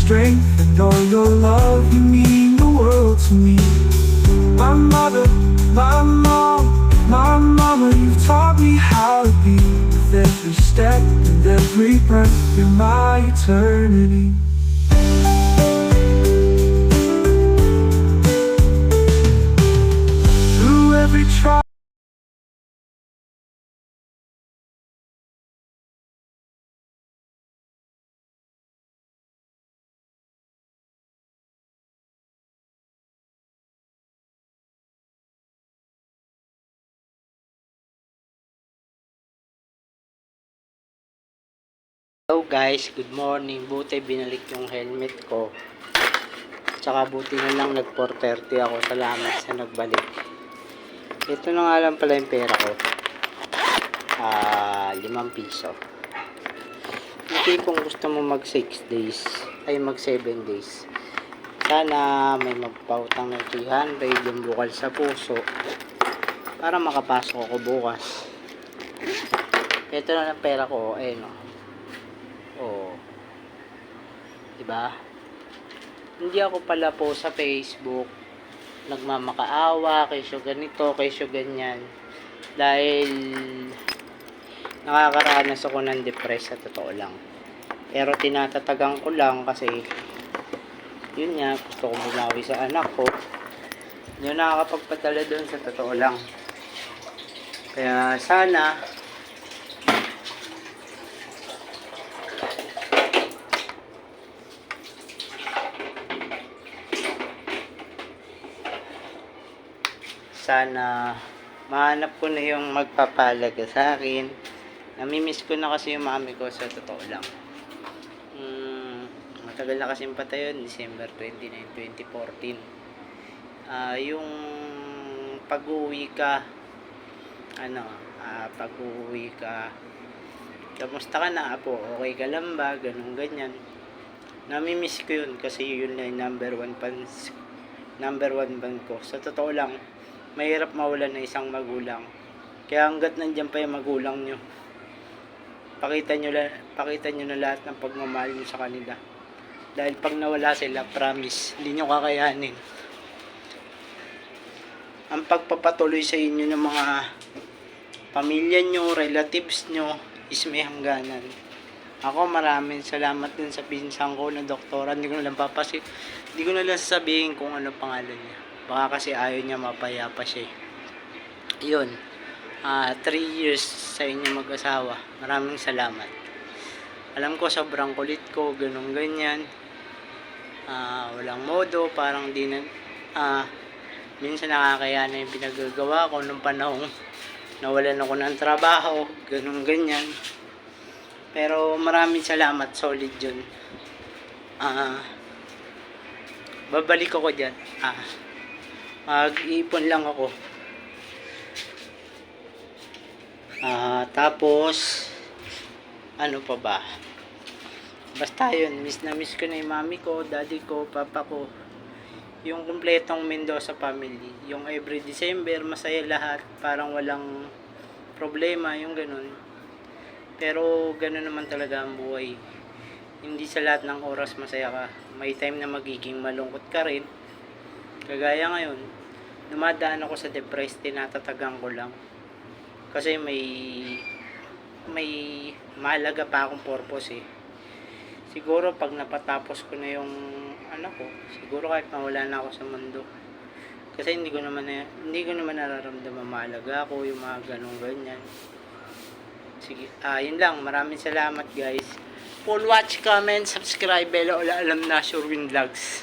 strength and all your love. You mean the world to me. My mother, my mom, my mama, you've taught me how to be. With every step and every breath, you're my eternity. Through every trial. Hello guys, good morning. Buti binalik yung helmet ko. Tsaka buti na lang nag 4:30 ako. Salamat sa nagbalik. Ito na nga lang pala yung pera ko. 5 piso. Yung tipong gusto mo mag 6 days, ay mag 7 days. Sana may magpautang ng 300 yung bukal sa puso para makapasok ako bukas. Ito na lang pera ko. Ayun o. Oh. Diba? Hindi ako pala po sa Facebook nagmamakaawa, kesyo ganito, kesyo ganyan. Dahil nakakaranas ako ng depress sa totoo lang. Pero tinatatagang ko lang kasi yun nga, gusto ko bumawi sa anak ko. Hindi ako nakakapagpadala doon sa totoo lang. Kaya sana mahanap ko na yung magpapalaga sa akin. Namimiss ko na kasi yung mami ko sa totoo lang. Matagal na kasi patay yun, December 29, 2014. Yung pag-uwi ka, pag-uwi ka, kamusta ka na apo, okay ka lang ba, ganun ganyan. Namimiss ko yun kasi yun na yung number one band ko. Sa totoo lang, mahirap mawalan ng isang magulang. Kaya hanggat nandyan pa yung magulang nyo, pakita nyo na lahat ng pagmamahal nyo sa kanila. Dahil pag nawala sila, promise, hindi nyo kakayanin. Ang pagpapatuloy sa inyo ng mga pamilya nyo, relatives nyo, is may hangganan. Ako maraming salamat din sa pinsan ko na doktora. Hindi ko na lang sasabihin kung ano pangalan niya. Baka kasi ayaw niya mapayapa siya. Yun. 3 years sa inyo mag-asawa. Maraming salamat. Alam ko sobrang kulit ko, ganun ganyan. Walang modo, parang di na minsan nakakaya na yung pinagagawa ko nung panahong nawalan ako ng trabaho, ganun ganyan. Pero maraming salamat, solid yun. Babalik ako dyan. Mag-iipon lang ako. Tapos ano pa ba? Basta yun, miss ko na yung mami ko, daddy ko, papa ko. Yung kumpletong Mendoza family. Yung every December, masaya lahat. Parang walang problema, yung ganun. Pero ganun naman talaga ang buhay. Hindi sa lahat ng oras masaya ka. May time na magiging malungkot ka rin. Kagaya ngayon, dumadaan ako sa depress, tinatatagang ko lang. Kasi may mahalaga pa akong purpose eh. Siguro pag napatapos ko na yung ko, siguro kahit mawala na ako sa mundo. Kasi hindi ko naman nararamdaman mahalaga ako, yung mga ganong ganyan. Sige, yun lang. Maraming salamat guys. Full watch, comment, subscribe, bell, alam na, Sherwin Vlogs.